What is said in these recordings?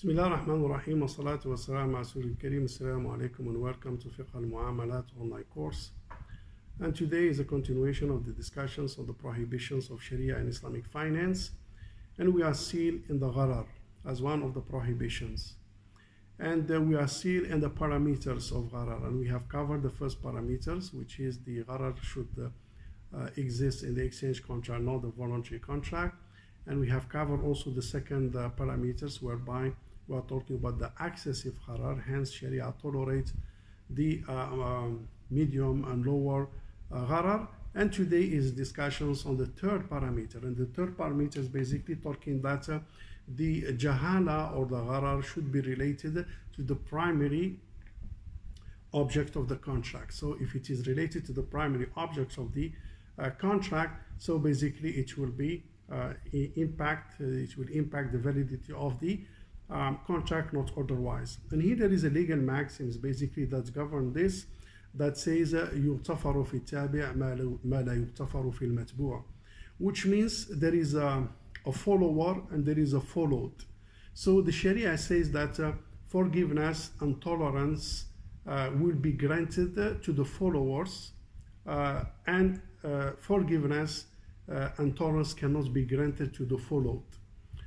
Bismillahirrahmanirrahim. Wassalatu wassalamu ala Rasulil Kareem. Assalamu alaikum and welcome to Fiqh al-Muamalat online course. And today is a continuation of the discussions on the prohibitions of Sharia and Islamic finance. And we are still in the Gharar as one of the prohibitions. And we are still in the parameters of Gharar. And we have covered the first parameters, which is the Gharar should exist in the exchange contract, not the voluntary contract. And we have covered also the second parameters, whereby we are talking about the excessive Gharar. Hence, Sharia tolerates the medium and lower Gharar. And today is discussions on the third parameter. And the third parameter is basically talking that the Jahala or the Gharar should be related to the primary object of the contract. So if it is related to the primary objects of the contract, so basically it will be impact the validity of the contract, not otherwise. And here there is a legal maxims basically that govern this, that says يُغْتَفَرُ فِي التَّابِعِ مَا لَا يُغْتَفَرُ فِي الْمَتْبُوعِ, which means there is a follower and there is a followed. So the Sharia says that forgiveness and tolerance will be granted to the followers, and forgiveness and tolerance cannot be granted to the followed.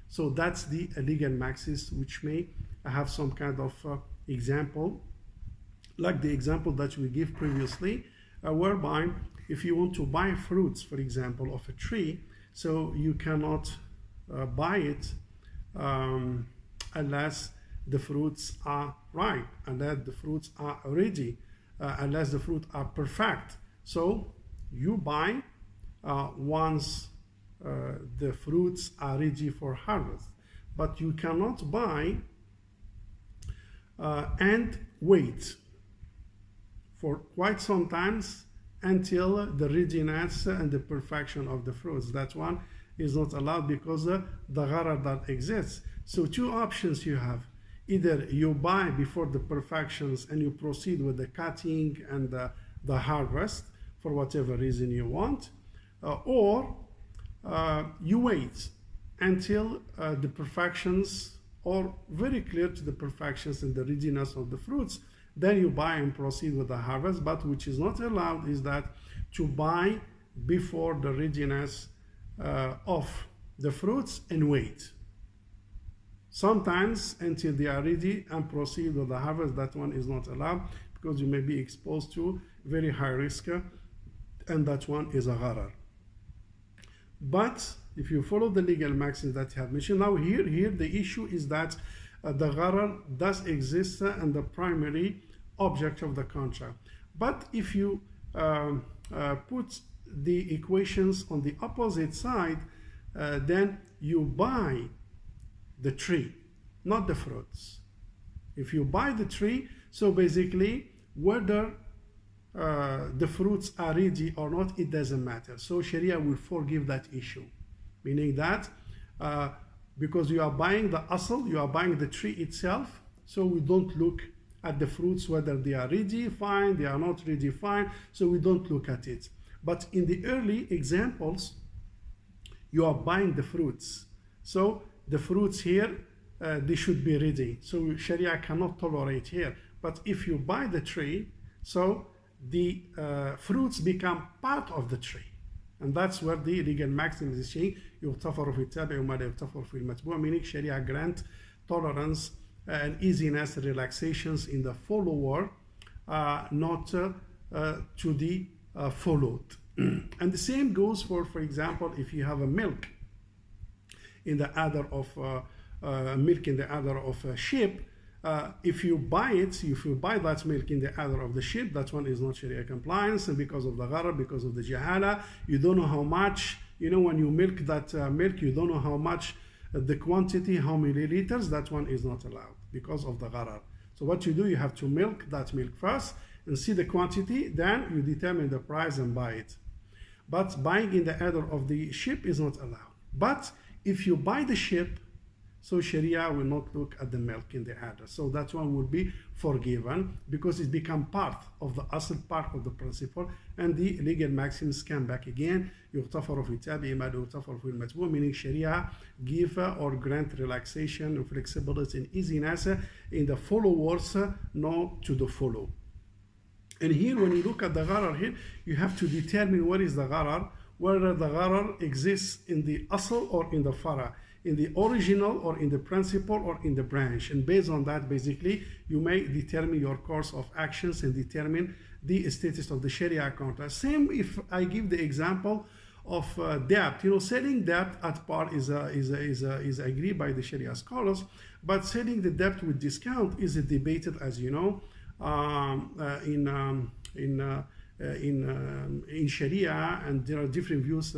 So that's the legal maxis, which may have some kind of example, like the example that we give previously, whereby if you want to buy fruits, for example, of a tree, so you cannot buy it unless the fruits are ripe, unless the fruits are ready, unless the fruits are perfect. So you buy once the fruits are ready for harvest, but you cannot buy and wait for quite some times until the readiness and the perfection of the fruits. That one is not allowed because the Gharar that exists. So two options you have: either you buy before the perfections and you proceed with the cutting and the harvest for whatever reason you want, or you wait until the perfections are very clear to the perfections and the readiness of the fruits. Then you buy and proceed with the harvest. But which is not allowed is that to buy before the readiness of the fruits and wait sometimes until they are ready and proceed with the harvest. That one is not allowed because you may be exposed to very high risk, and that one is a Gharar. But if you follow the legal maxims that you have mentioned, now here the issue is that the Gharar does exist in the primary object of the contract. But if you put the equations on the opposite side, then you buy the tree, not the fruits. If you buy the tree, so basically whether the fruits are ready or not, it doesn't matter. So Sharia will forgive that issue, meaning that because you are buying the asl, you are buying the tree itself, so we don't look at the fruits whether they are ready, fine, they are not ready, fine, so we don't look at it. But in the early examples, you are buying the fruits, so the fruits here they should be ready, so Sharia cannot tolerate here. But if you buy the tree, so the fruits become part of the tree. And that's where the legal maxim is saying, يُغْتَفَرُ فِي التَّابِعِ وَمَا لَا يُغْتَفَرُ فِي الْمَتْبُوعِ, meaning Sharia grant tolerance and easiness, relaxations in the follower, not to the followed. And the same goes for example, if you have a milk in the udder of a sheep, if you buy that milk in the udder of the sheep, that one is not Sharia compliance, and because of the Gharar, because of the Jahala, you don't know how much, when you milk that milk, you don't know how much, the quantity, how many liters, that one is not allowed because of the Gharar. So what you do, you have to milk that milk first and see the quantity, then you determine the price and buy it. But buying in the udder of the sheep is not allowed. But if you buy the sheep, So Sharia will not look at the milk in the adder. So that one will be forgiven because it become part of the asl, part of the principle, and the legal maxims come back again. يغتفر في التابع ما لا يغتفر في المتبوع, meaning Sharia give or grant relaxation and flexibility and easiness in the followers, not to the follow. And here, when you look at the gharar here, you have to determine what is the gharar, whether the gharar exists in the asl or in the fara, in the original or in the principle or in the branch. And based on that, basically, you may determine your course of actions and determine the status of the Sharia contract. Same if I give the example of debt. You know, selling debt at par is agreed by the Sharia scholars, but selling the debt with discount is debated, as you know, in Sharia, and there are different views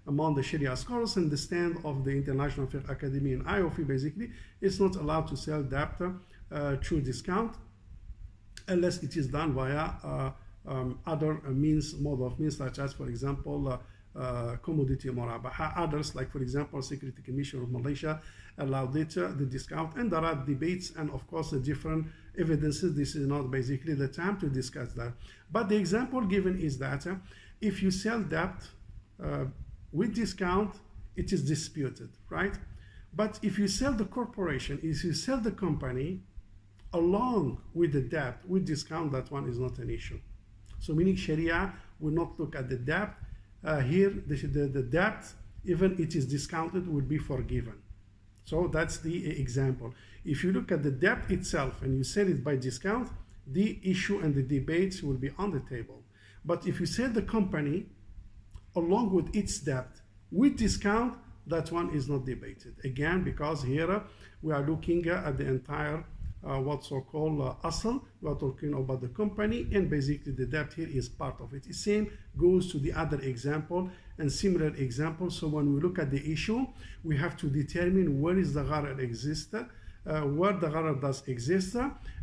among the Sharia scholars. And the stand of the International Fiqh Academy and IOFI basically is not allowed to sell debt through discount unless it is done via other mode of means, such as, for example, commodity murabaha. Others, like for example Security Commission of Malaysia, allowed it, the discount, and there are debates and of course the different evidences. This is not basically the time to discuss that, but the example given is that if you sell debt with discount, it is disputed, right? But if you sell the corporation, if you sell the company along with the debt with discount, that one is not an issue. So meaning Sharia will not look at the debt. Here the debt, even it is discounted, will be forgiven. So that's the example. If you look at the debt itself and you sell it by discount, the issue and the debates will be on the table. But if you sell the company along with its debt with discount, that one is not debated. Again, because here we are looking at the entire what's so-called asl. We are talking about the company, and basically the debt here is part of it. The same goes to the other example and similar example. So when we look at the issue, we have to determine where is the gharar exist, where the gharar does exist,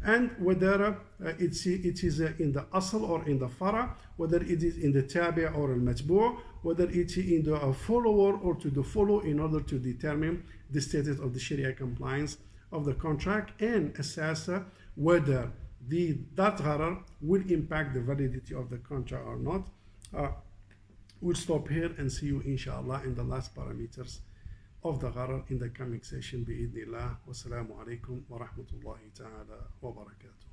and whether it is in the asl or in the fara, whether it is in the tabi or al-matbu', whether it is in the follower or to the follow, in order to determine the status of the Sharia compliance of the contract and assess whether that gharar will impact the validity of the contract or not. We'll stop here and see you inshallah in the last parameters of the gharar in the coming session. Bi'idhnillah. Wassalamu alaikum wa rahmatullahi ta'ala wa barakatuh.